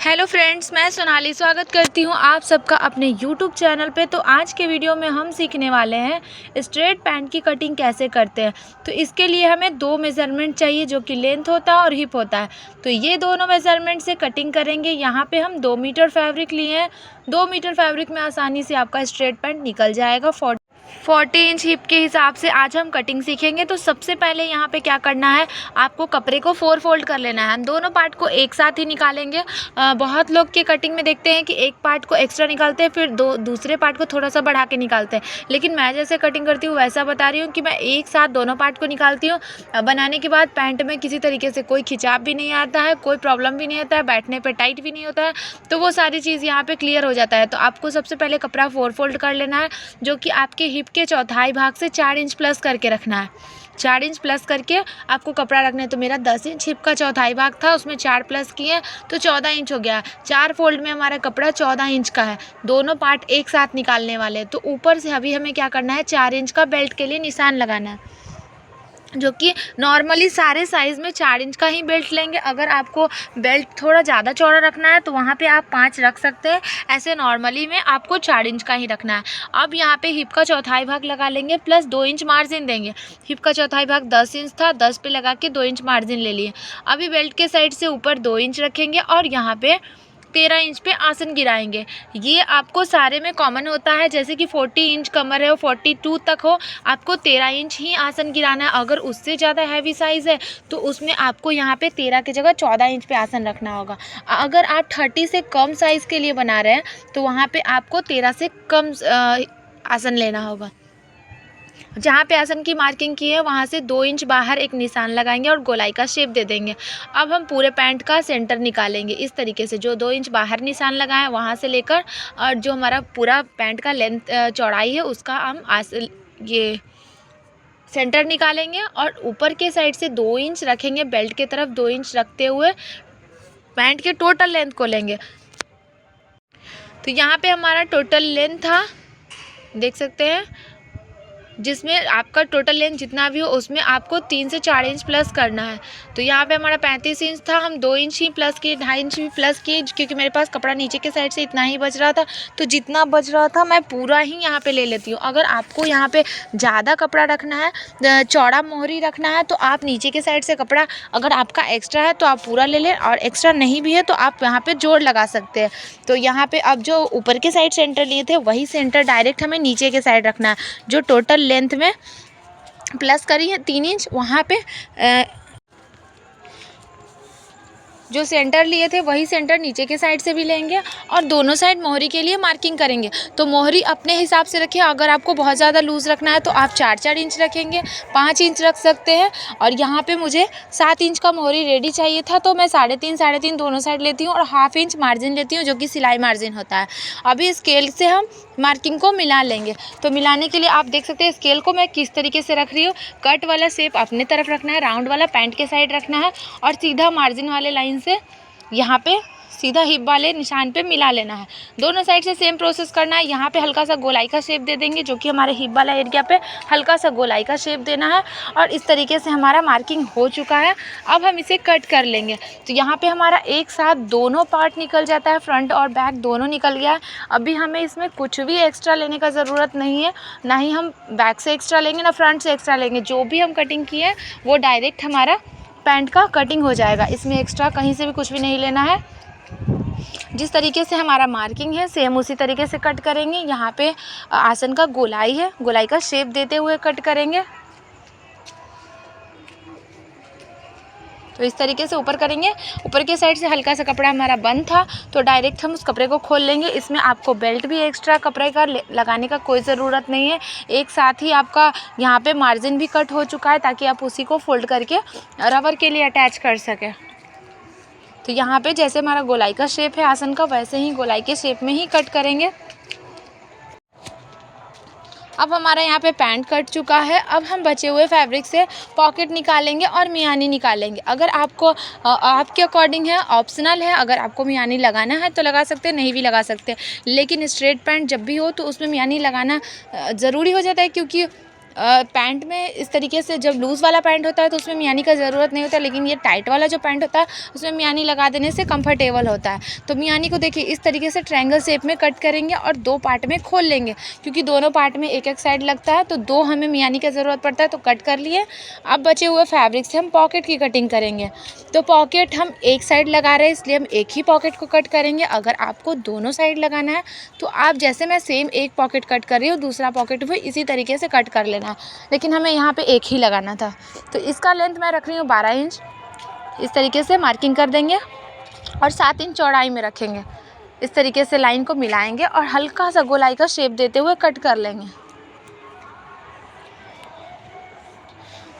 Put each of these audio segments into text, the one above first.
Hello friends, मैं सोनाली स्वागत करती हूँ आप सबका अपने यूट्यूब चैनल पे। तो आज के वीडियो में हम सीखने वाले हैं स्ट्रेट पैंट की कटिंग कैसे करते हैं। तो इसके लिए हमें दो मेज़रमेंट चाहिए जो कि लेंथ होता है और हिप होता है। तो ये दोनों मेज़रमेंट से कटिंग करेंगे। यहाँ पे हम 2 मीटर फैब्रिक लिए हैं। 2 मीटर फैब्रिक में आसानी से आपका स्ट्रेट पैंट निकल जाएगा। 40 इंच हिप के हिसाब से आज हम कटिंग सीखेंगे। तो सबसे पहले यहाँ पे क्या करना है, आपको कपड़े को 4 फोल्ड कर लेना है। हम दोनों पार्ट को एक साथ ही निकालेंगे। बहुत लोग के कटिंग में देखते हैं कि एक पार्ट को एक्स्ट्रा निकालते हैं, फिर दूसरे पार्ट को थोड़ा सा बढ़ा के निकालते हैं। लेकिन मैं जैसे कटिंग करती हूँ वैसा बता रही हूँ कि मैं एक साथ दोनों पार्ट को निकालती हूँ। बनाने के बाद पैंट में किसी तरीके से कोई खिंचाव भी नहीं आता है, कोई प्रॉब्लम भी नहीं आता है, बैठने पर टाइट भी नहीं होता है। तो वो सारी चीज़ यहाँ पर क्लियर हो जाता है। तो आपको सबसे पहले कपड़ा 4 फोल्ड कर लेना है, जो कि आपके हिप के चौथाई भाग से 4 इंच प्लस करके रखना है। 4 इंच प्लस करके आपको कपड़ा रखना है। तो मेरा 10 इंच हिप का चौथाई भाग था, उसमें 4 प्लस किए तो 14 इंच हो गया। 4 फोल्ड में हमारा कपड़ा 14 इंच का है। दोनों पार्ट एक साथ निकालने वाले हैं। तो ऊपर से अभी हमें क्या करना है, 4 इंच का बेल्ट के लिए निशान लगाना है, जो कि नॉर्मली सारे साइज़ में 4 इंच का ही बेल्ट लेंगे। अगर आपको बेल्ट थोड़ा ज़्यादा चौड़ा रखना है तो वहाँ पे आप 5 रख सकते हैं। ऐसे नॉर्मली में आपको 4 इंच का ही रखना है। अब यहाँ पे हिप का चौथाई भाग लगा लेंगे, प्लस 2 इंच मार्जिन देंगे। हिप का चौथाई भाग 10 इंच था, 10 पे लगा के 2 इंच मार्जिन ले लिए। अभी बेल्ट के साइड से ऊपर 2 इंच रखेंगे और यहाँ पे 13 इंच पे आसन गिराएंगे। ये आपको सारे में कॉमन होता है, जैसे कि 40 इंच कमर है और 42 तक हो, आपको 13 इंच ही आसन गिराना है। अगर उससे ज़्यादा हैवी साइज़ है तो उसमें आपको यहाँ पे 13 की जगह 14 इंच पे आसन रखना होगा। अगर आप 30 से कम साइज़ के लिए बना रहे हैं तो वहाँ पे आपको 13 से कम आसन लेना होगा। जहाँ पे आसन की मार्किंग की है वहाँ से 2 इंच बाहर एक निशान लगाएंगे और गोलाई का शेप दे देंगे। अब हम पूरे पैंट का सेंटर निकालेंगे इस तरीके से। जो 2 इंच बाहर निशान लगाएं वहाँ से लेकर और जो हमारा पूरा पैंट का लेंथ चौड़ाई है उसका हम ये सेंटर निकालेंगे और ऊपर के साइड से 2 इंच रखेंगे। बेल्ट के तरफ 2 इंच रखते हुए पैंट के टोटल लेंथ को लेंगे। तो यहाँ पे हमारा टोटल लेंथ था, देख सकते हैं, जिसमें आपका टोटल लेंथ जितना भी हो उसमें आपको 3 से 4 इंच प्लस करना है। तो यहाँ पे हमारा 35 इंच था, हम 2 इंच ही प्लस किए, 2.5 इंच भी प्लस किए, क्योंकि मेरे पास कपड़ा नीचे के साइड से इतना ही बच रहा था। तो जितना बच रहा था मैं पूरा ही यहाँ पे ले लेती हूँ। अगर आपको यहाँ पे ज़्यादा कपड़ा रखना है, चौड़ा मोहरी रखना है, तो आप नीचे के साइड से कपड़ा अगर आपका एक्स्ट्रा है तो आप पूरा ले लें, और एक्स्ट्रा नहीं भी है तो आप यहाँ पर जोड़ लगा सकते हैं। तो यहाँ पर अब जो ऊपर के साइड सेंटर लिए थे वही सेंटर डायरेक्ट हमें नीचे के साइड रखना है। जो टोटल लेंथ में प्लस करी है 3 इंच, वहाँ पे जो सेंटर लिए थे वही सेंटर नीचे के साइड से भी लेंगे और दोनों साइड मोहरी के लिए मार्किंग करेंगे। तो मोहरी अपने हिसाब से रखिए। अगर आपको बहुत ज़्यादा लूज़ रखना है तो आप 4-4 इंच रखेंगे, 5 इंच रख सकते हैं। और यहाँ पे मुझे 7 इंच का मोहरी रेडी चाहिए था, तो मैं 3.5 दोनों साइड लेती हूँ और 1/2 इंच मार्जिन लेती हूँ, जो कि सिलाई मार्जिन होता है। अभी स्केल से हम मार्किंग को मिला लेंगे। तो मिलाने के लिए आप देख सकते हैं स्केल को मैं किस तरीके से रख रही हूँ। कट वाला शेप अपने तरफ रखना है, राउंड वाला पैंट के साइड रखना है और सीधा मार्जिन वाले लाइन से यहाँ पे सीधा हिप वाले निशान पे मिला लेना है। दोनों साइड से सेम प्रोसेस करना है। यहाँ पे हल्का सा गोलाई का शेप दे देंगे, जो कि हमारे हिप वाला एरिया पे हल्का सा गोलाई का शेप देना है। और इस तरीके से हमारा मार्किंग हो चुका है। अब हम इसे कट कर लेंगे। तो यहाँ पे हमारा एक साथ दोनों पार्ट निकल जाता है, फ्रंट और बैक दोनों निकल गया है। अभी हमें इसमें कुछ भी एक्स्ट्रा लेने का ज़रूरत नहीं है, ना ही हम बैक से एक्स्ट्रा लेंगे ना फ्रंट से एक्स्ट्रा लेंगे। जो भी हम कटिंग किए हैं वो डायरेक्ट हमारा पैंट का कटिंग हो जाएगा। इसमें एक्स्ट्रा कहीं से भी कुछ भी नहीं लेना है। जिस तरीके से हमारा मार्किंग है सेम उसी तरीके से कट करेंगे। यहाँ पे आसन का गोलाई है, गोलाई का शेप देते हुए कट करेंगे। तो इस तरीके से ऊपर करेंगे। ऊपर के साइड से हल्का सा कपड़ा हमारा बंद था तो डायरेक्ट हम उस कपड़े को खोल लेंगे। इसमें आपको बेल्ट भी एक्स्ट्रा कपड़े का लगाने का कोई ज़रूरत नहीं है। एक साथ ही आपका यहाँ पे मार्जिन भी कट हो चुका है, ताकि आप उसी को फोल्ड करके रबर के लिए अटैच कर सकें। तो यहाँ पे जैसे हमारा गोलाई का शेप है आसन का, वैसे ही गोलाई के शेप में ही कट करेंगे। अब हमारा यहाँ पे पैंट कट चुका है। अब हम बचे हुए फैब्रिक से पॉकेट निकालेंगे और मियानी निकालेंगे। अगर आपको आपके अकॉर्डिंग है, ऑप्शनल है, अगर आपको मियानी लगाना है तो लगा सकते हैं, नहीं भी लगा सकते। लेकिन स्ट्रेट पैंट जब भी हो तो उसमें मियानी लगाना ज़रूरी हो जाता है, क्योंकि पैंट में इस तरीके से जब लूज़ वाला पैंट होता है तो उसमें मियानी का ज़रूरत नहीं होता, लेकिन ये टाइट वाला जो पैंट होता है उसमें मियानी लगा देने से कंफर्टेबल होता है। तो मियानी को देखिए इस तरीके से ट्रायंगल शेप में कट करेंगे और 2 पार्ट में खोल लेंगे, क्योंकि दोनों पार्ट में एक एक साइड लगता है तो 2 हमें मियानी का ज़रूरत पड़ता है। तो कट कर लिए। अब बचे हुए फैब्रिक से हम पॉकेट की कटिंग करेंगे। तो पॉकेट हम एक साइड लगा रहे हैं, इसलिए हम एक ही पॉकेट को कट करेंगे। अगर आपको दोनों साइड लगाना है तो आप जैसे मैं सेम एक पॉकेट कट कर रही हूँ, दूसरा पॉकेट भी इसी तरीके से कट कर लेना है, लेकिन हमें यहाँ पे एक ही लगाना था। तो इसका लेंथ मैं रख रही हूँ 12 इंच। इस तरीके से मार्किंग कर देंगे और 7 इंच चौड़ाई में रखेंगे। इस तरीके से लाइन को मिलाएंगे और हल्का सा गोलाई का शेप देते हुए कट कर लेंगे।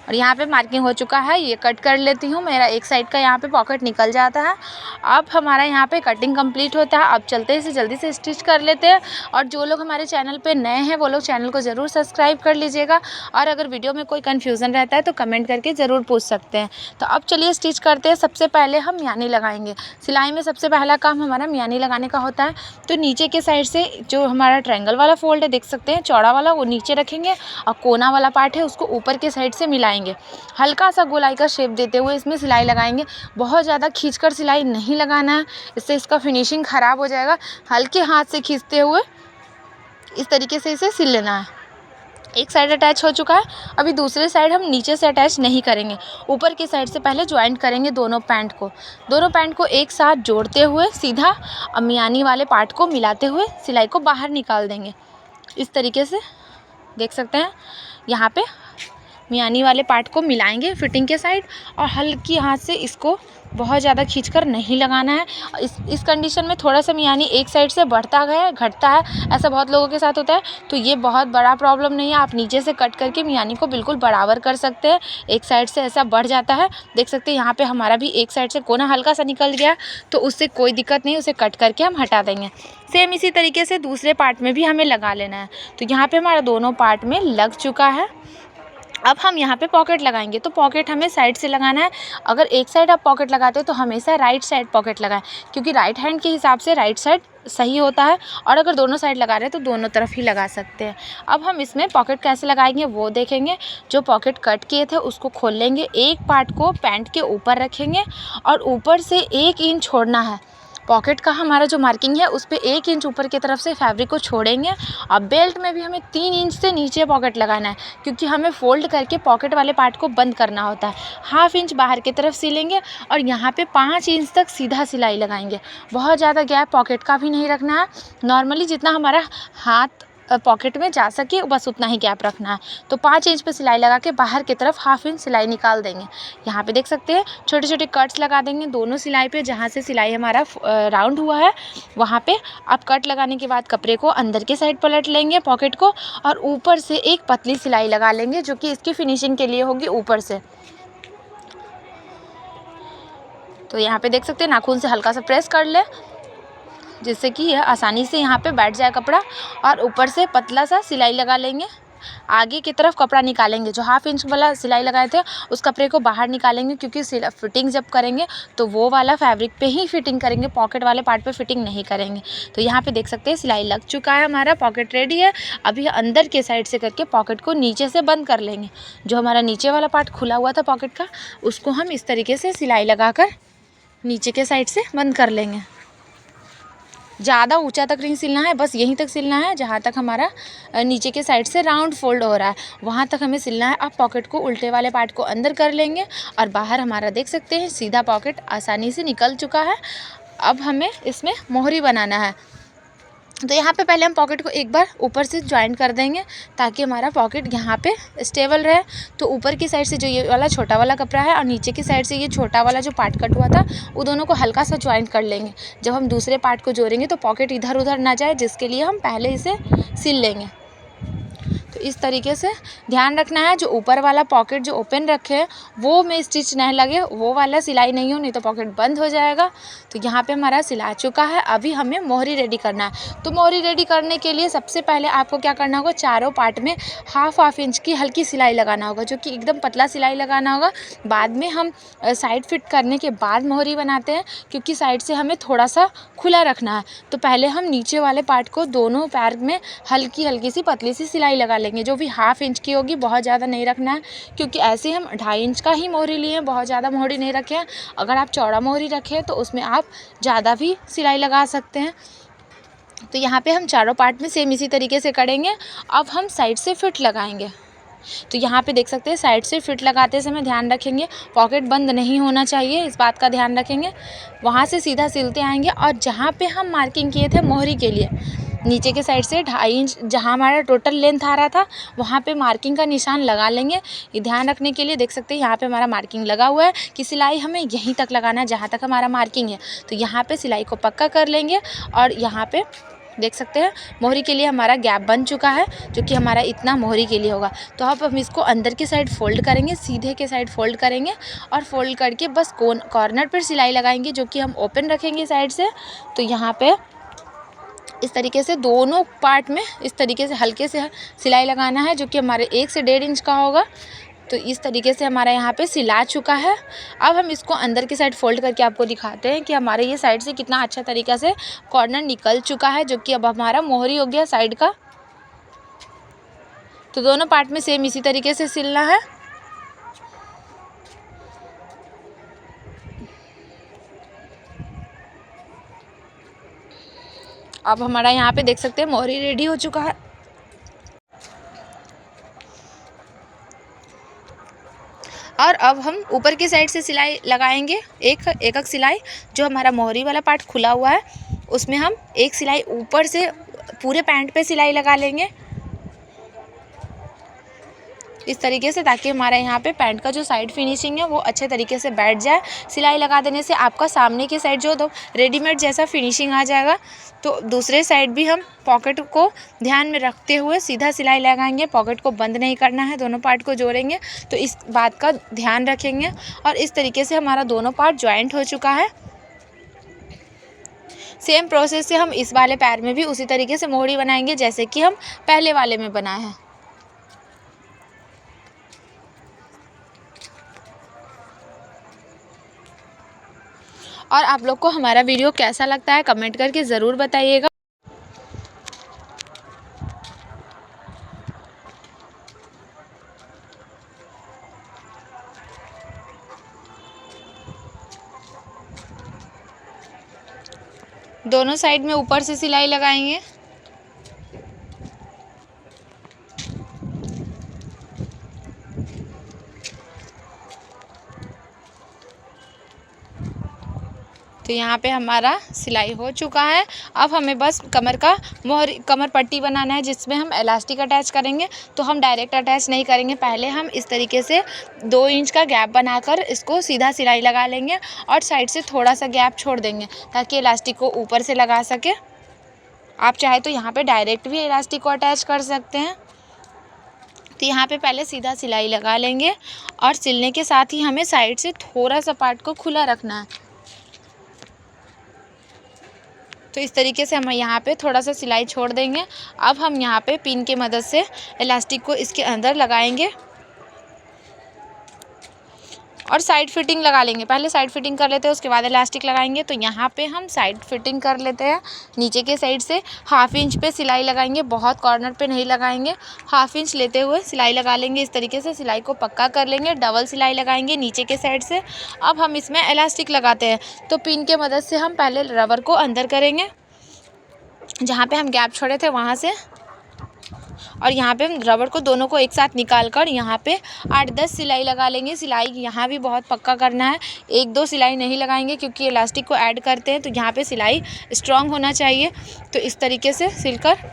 और यहाँ पे मार्किंग हो चुका है, ये कट कर लेती हूँ। मेरा एक साइड का यहाँ पे पॉकेट निकल जाता है। अब हमारा यहाँ पे कटिंग कंप्लीट होता है। अब चलते इसे जल्दी से स्टिच कर लेते हैं। और जो लोग हमारे चैनल पे नए हैं वो लोग चैनल को ज़रूर सब्सक्राइब कर लीजिएगा, और अगर वीडियो में कोई कन्फ्यूज़न रहता है तो कमेंट करके ज़रूर पूछ सकते हैं। तो अब चलिए स्टिच करते हैं। सबसे पहले हम मियानी लगाएंगे। सिलाई में सबसे पहला काम हमारा मियानी लगाने का होता है। तो नीचे के साइड से जो हमारा ट्रायंगल वाला फोल्ड है, देख सकते हैं चौड़ा वाला, वो नीचे रखेंगे और कोना वाला पार्ट है उसको ऊपर के साइड से मिलाएंगे। हल्का सा गोलाई का शेप देते हुए इसमें सिलाई लगाएंगे। बहुत ज़्यादा खींचकर सिलाई नहीं लगाना है, इससे इसका फिनिशिंग ख़राब हो जाएगा। हल्के हाथ से खींचते हुए इस तरीके से इसे सिल लेना है। एक साइड अटैच हो चुका है। अभी दूसरे साइड हम नीचे से अटैच नहीं करेंगे, ऊपर की साइड से पहले ज्वाइंट करेंगे दोनों पैंट को एक साथ जोड़ते हुए सीधा मियानी वाले पार्ट को मिलाते हुए सिलाई को बाहर निकाल देंगे। इस तरीके से देख सकते हैं यहाँ पे मियानी वाले पार्ट को मिलाएंगे फिटिंग के साइड, और हल्की हाथ से इसको बहुत ज़्यादा खींचकर नहीं लगाना है। इस कंडीशन में थोड़ा सा मियानी एक साइड से बढ़ता गया घटता है, ऐसा बहुत लोगों के साथ होता है। तो ये बहुत बड़ा प्रॉब्लम नहीं है, आप नीचे से कट करके मियानी को बिल्कुल बराबर कर सकते हैं। एक साइड से ऐसा बढ़ जाता है, देख सकते हैं यहाँ पे हमारा भी एक साइड से कोना हल्का सा निकल गया, तो उससे कोई दिक्कत नहीं, उसे कट करके हम हटा देंगे। सेम इसी तरीके से दूसरे पार्ट में भी हमें लगा लेना है। तो यहाँ पर हमारा दोनों पार्ट में लग चुका है। अब हम यहाँ पे पॉकेट लगाएंगे। तो पॉकेट हमें साइड से लगाना है। अगर एक साइड आप पॉकेट लगाते हो तो हमेशा राइट साइड पॉकेट लगाएं, क्योंकि राइट हैंड के हिसाब से राइट साइड सही होता है, और अगर दोनों साइड लगा रहे हैं तो दोनों तरफ ही लगा सकते हैं। अब हम इसमें पॉकेट कैसे लगाएंगे वो देखेंगे। जो पॉकेट कट किए थे उसको खोल लेंगे, एक पार्ट को पैंट के ऊपर रखेंगे और ऊपर से 1 इंच छोड़ना है। पॉकेट का हमारा जो मार्किंग है उस पे 1 इंच ऊपर की तरफ से फैब्रिक को छोड़ेंगे। और बेल्ट में भी हमें 3 इंच से नीचे पॉकेट लगाना है, क्योंकि हमें फोल्ड करके पॉकेट वाले पार्ट को बंद करना होता है। 1/2 इंच बाहर की तरफ सिलेंगे और यहाँ पे 5 इंच तक सीधा सिलाई लगाएंगे। बहुत ज़्यादा गैप पॉकेट का भी नहीं रखना है, नॉर्मली जितना हमारा हाथ पॉकेट में जा सके बस उतना ही गैप रखना है। तो 5 इंच पे सिलाई लगा के बाहर की तरफ 1/2 इंच सिलाई निकाल देंगे। यहाँ पे देख सकते हैं छोटे छोटे कट्स लगा देंगे दोनों सिलाई पे, जहाँ से सिलाई हमारा राउंड हुआ है वहाँ पे। अब कट लगाने के बाद कपड़े को अंदर के साइड पलट लेंगे पॉकेट को, और ऊपर से एक पतली सिलाई लगा लेंगे जो कि इसकी फिनिशिंग के लिए होगी ऊपर से। तो यहाँ पे देख सकते हैं नाखून से हल्का सा प्रेस कर ले, जिससे कि यह आसानी से यहाँ पे बैठ जाए कपड़ा, और ऊपर से पतला सा सिलाई लगा लेंगे। आगे की तरफ कपड़ा निकालेंगे, जो 1/2 इंच वाला सिलाई लगाए थे उस कपड़े को बाहर निकालेंगे, क्योंकि फिटिंग जब करेंगे तो वो वाला फैब्रिक पे ही फिटिंग करेंगे, पॉकेट वाले पार्ट पे फिटिंग नहीं करेंगे। तो यहाँ पे देख सकते हैं सिलाई लग चुका है, हमारा पॉकेट रेडी है। अभी अंदर के साइड से करके पॉकेट को नीचे से बंद कर लेंगे। जो हमारा नीचे वाला पार्ट खुला हुआ था पॉकेट का, उसको हम इस तरीके से सिलाई लगा कर नीचे के साइड से बंद कर लेंगे। ज़्यादा ऊंचा तक नहीं सिलना है, बस यहीं तक सिलना है जहाँ तक हमारा नीचे के साइड से राउंड फोल्ड हो रहा है वहाँ तक हमें सिलना है। अब पॉकेट को उल्टे वाले पार्ट को अंदर कर लेंगे और बाहर हमारा देख सकते हैं सीधा पॉकेट आसानी से निकल चुका है। अब हमें इसमें मोहरी बनाना है। तो यहाँ पे पहले हम पॉकेट को एक बार ऊपर से ज्वाइन कर देंगे, ताकि हमारा पॉकेट यहाँ पे स्टेबल रहे। तो ऊपर की साइड से जो ये वाला छोटा वाला कपड़ा है और नीचे की साइड से ये छोटा वाला जो पार्ट कट हुआ था, वो दोनों को हल्का सा ज्वाइन कर लेंगे। जब हम दूसरे पार्ट को जोड़ेंगे तो पॉकेट इधर उधर ना जाए, जिसके लिए हम पहले इसे सिल लेंगे। तो इस तरीके से ध्यान रखना है, जो ऊपर वाला पॉकेट जो ओपन रखे हैं वो में स्टिच नहीं लगे, वो वाला सिलाई नहीं हो, नहीं तो पॉकेट बंद हो जाएगा। तो यहाँ पे हमारा सिला चुका है। अभी हमें मोहरी रेडी करना है। तो मोहरी रेडी करने के लिए सबसे पहले आपको क्या करना होगा, चारों पार्ट में 1/2 इंच की हल्की सिलाई लगाना होगा, जो कि एकदम पतला सिलाई लगाना होगा। बाद में हम साइड फिट करने के बाद मोहरी बनाते हैं, क्योंकि साइड से हमें थोड़ा सा खुला रखना है। तो पहले हम नीचे वाले पार्ट को दोनों पैर में हल्की हल्की सी पतली सी सिलाई लगा लेंगे। लेंगे, जो भी 1/2 इंच की होगी, बहुत ज़्यादा नहीं रखना है, क्योंकि ऐसे हम 2.5 इंच का ही मोहरी लिए हैं, बहुत ज़्यादा मोहरी नहीं रखे हैं। अगर आप चौड़ा मोहरी रखें तो उसमें आप ज़्यादा भी सिलाई लगा सकते हैं। तो यहाँ पे हम चारों पार्ट में सेम इसी तरीके से करेंगे। अब हम साइड से फिट लगाएंगे। तो यहाँ पे देख सकते हैं साइड से फिट लगाते समय ध्यान रखेंगे पॉकेट बंद नहीं होना चाहिए, इस बात का ध्यान रखेंगे। वहाँ से सीधा सिलते आएंगे और जहाँ पे हम मार्किंग किए थे मोहरी के लिए, नीचे के साइड से 2.5 इंच जहाँ हमारा टोटल लेंथ आ रहा था, वहाँ पे मार्किंग का निशान लगा लेंगे। ये ध्यान रखने के लिए देख सकते हैं यहाँ पे हमारा मार्किंग लगा हुआ है कि सिलाई हमें यहीं तक लगाना है जहाँ तक हमारा मार्किंग है। तो यहाँ पे सिलाई को पक्का कर लेंगे और यहाँ पे देख सकते हैं मोहरी के लिए हमारा गैप बन चुका है, जो कि हमारा इतना मोहरी के लिए होगा। तो अब हम इसको अंदर की साइड फोल्ड करेंगे, सीधे के साइड फोल्ड करेंगे और फोल्ड करके बस कॉर्नर पर सिलाई लगाएंगे, जो कि हम ओपन रखेंगे साइड से। तो यहाँ पे इस तरीके से दोनों पार्ट में इस तरीके से हल्के से सिलाई लगाना है, जो कि हमारे 1 से 1.5 इंच का होगा। तो इस तरीके से हमारा यहाँ पे सिला चुका है। अब हम इसको अंदर की साइड फोल्ड करके आपको दिखाते हैं कि हमारे ये साइड से कितना अच्छा तरीक़ा से कॉर्नर निकल चुका है, जो कि अब हमारा मोहरी हो गया साइड का। तो दोनों पार्ट में सेम इसी तरीके से सिलना है। अब हमारा यहाँ पे देख सकते हैं मोहरी रेडी हो चुका है। और अब हम ऊपर की साइड से सिलाई लगाएंगे, एक सिलाई जो हमारा मोहरी वाला पार्ट खुला हुआ है उसमें हम एक सिलाई ऊपर से पूरे पैंट पे सिलाई लगा लेंगे इस तरीके से, ताकि हमारे यहाँ पे पैंट का जो साइड फिनिशिंग है वो अच्छे तरीके से बैठ जाए। सिलाई लगा देने से आपका सामने की साइड जो रेडीमेड जैसा फिनिशिंग आ जाएगा। तो दूसरे साइड भी हम पॉकेट को ध्यान में रखते हुए सीधा सिलाई लगाएंगे, पॉकेट को बंद नहीं करना है, दोनों पार्ट को जोड़ेंगे। तो इस बात का ध्यान रखेंगे और इस तरीके से हमारा दोनों पार्ट ज्वाइंट हो चुका है। सेम प्रोसेस से हम इस वाले पैर में भी उसी तरीके से मोहरी बनाएंगे जैसे कि हम पहले वाले में बनाए हैं। और आप लोग को हमारा वीडियो कैसा लगता है कमेंट करके ज़रूर बताइएगा। दोनों साइड में ऊपर से सिलाई लगाएंगे। तो यहाँ पे हमारा सिलाई हो चुका है। अब हमें बस कमर पट्टी बनाना है, जिसमें हम इलास्टिक अटैच करेंगे। तो हम डायरेक्ट अटैच नहीं करेंगे, पहले हम इस तरीके से 2 इंच का गैप बनाकर इसको सीधा सिलाई लगा लेंगे और साइड से थोड़ा सा गैप छोड़ देंगे ताकि इलास्टिक को ऊपर से लगा सके। आप चाहे तो यहाँ पे डायरेक्ट भी इलास्टिक को अटैच कर सकते हैं। तो यहाँ पे पहले सीधा सिलाई लगा लेंगे और सिलने के साथ ही हमें साइड से थोड़ा सा पार्ट को खुला रखना है। तो इस तरीके से हम यहाँ पे थोड़ा सा सिलाई छोड़ देंगे। अब हम यहाँ पे पिन की मदद से इलास्टिक को इसके अंदर लगाएंगे और साइड फिटिंग लगा लेंगे। पहले साइड फिटिंग कर लेते हैं, उसके बाद इलास्टिक लगाएंगे। तो यहाँ पे हम साइड फिटिंग कर लेते हैं। नीचे के साइड से 1/2 इंच पे सिलाई लगाएंगे, बहुत कॉर्नर पे नहीं लगाएंगे। 1/2 इंच लेते हुए सिलाई लगा लेंगे। इस तरीके से सिलाई को पक्का कर लेंगे। डबल सिलाई लगाएंगे नीचे के साइड से। अब हम इसमें इलास्टिक लगाते हैं। तो पिन के मदद से हम पहले रबर को अंदर करेंगे, जहाँ पे हम गैप छोड़े थे वहाँ से, और यहाँ पे हम रबर को दोनों को एक साथ निकाल कर यहाँ पे 8-10 सिलाई लगा लेंगे। सिलाई यहाँ भी बहुत पक्का करना है, 1-2 सिलाई नहीं लगाएंगे क्योंकि इलास्टिक को ऐड करते हैं। तो यहाँ पे सिलाई स्ट्रॉन्ग होना चाहिए। तो इस तरीके से सिलकर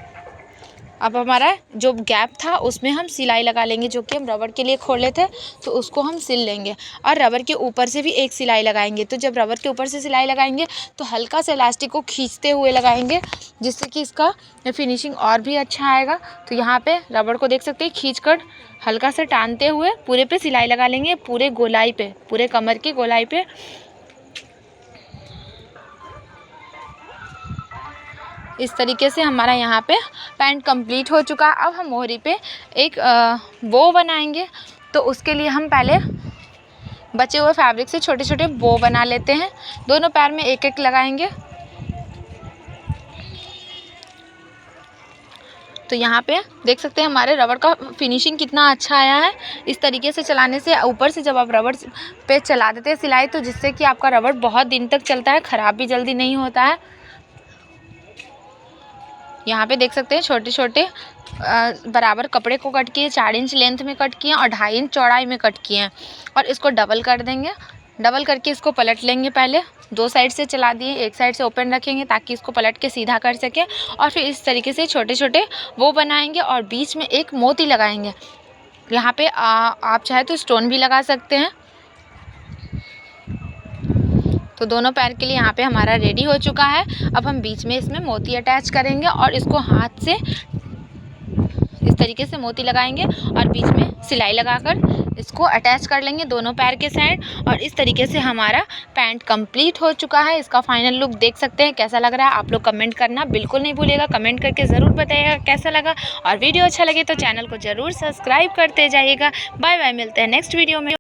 अब हमारा जो गैप था उसमें हम सिलाई लगा लेंगे, जो कि हम रबर के लिए खोले थे। तो उसको हम सिल लेंगे और रबर के ऊपर से भी एक सिलाई लगाएंगे। तो जब रबर के ऊपर से सिलाई लगाएंगे तो हल्का सा इलास्टिक को खींचते हुए लगाएंगे, जिससे कि इसका फिनिशिंग और भी अच्छा आएगा। तो यहाँ पे रबर को देख सकते हैं, खींचकर हल्का से टानते हुए पूरे पे सिलाई लगा लेंगे, पूरे गोलाई पे, पूरे कमर की गोलाई पे। इस तरीके से हमारा यहाँ पे पैंट कंप्लीट हो चुका। अब हम मोहरी पे एक बो बनाएंगे। तो उसके लिए हम पहले बचे हुए फैब्रिक से छोटे छोटे बो बना लेते हैं। दोनों पैर में एक एक लगाएंगे। तो यहाँ पे देख सकते हैं हमारे रबड़ का फिनिशिंग कितना अच्छा आया है। इस तरीके से चलाने से ऊपर से जब आप रबड़ पे चला देते हैं सिलाई, तो जिससे कि आपका रबड़ बहुत दिन तक चलता है, ख़राब भी जल्दी नहीं होता है। यहाँ पे देख सकते हैं छोटे छोटे बराबर कपड़े को कट किए, 4 इंच लेंथ में कट किए और 2.5 इंच चौड़ाई में कट किए हैं। और इसको डबल कर देंगे। डबल करके इसको पलट लेंगे। पहले 2 साइड से चला दिए, एक साइड से ओपन रखेंगे ताकि इसको पलट के सीधा कर सकें। और फिर इस तरीके से छोटे छोटे वो बनाएंगे और बीच में एक मोती लगाएंगे। यहाँ पे आप चाहे तो स्टोन भी लगा सकते हैं। तो दोनों पैर के लिए यहाँ पे हमारा रेडी हो चुका है। अब हम बीच में इसमें मोती अटैच करेंगे और इसको हाथ से इस तरीके से मोती लगाएंगे और बीच में सिलाई लगाकर इसको अटैच कर लेंगे दोनों पैर के साइड। और इस तरीके से हमारा पैंट कंप्लीट हो चुका है। इसका फाइनल लुक देख सकते हैं कैसा लग रहा है। आप लोग कमेंट करना बिल्कुल नहीं भूलिएगा, कमेंट करके ज़रूर बताइएगा कैसा लगा। और वीडियो अच्छा लगे तो चैनल को ज़रूर सब्सक्राइब करते जाइएगा। बाय बाय, मिलते हैं नेक्स्ट वीडियो में।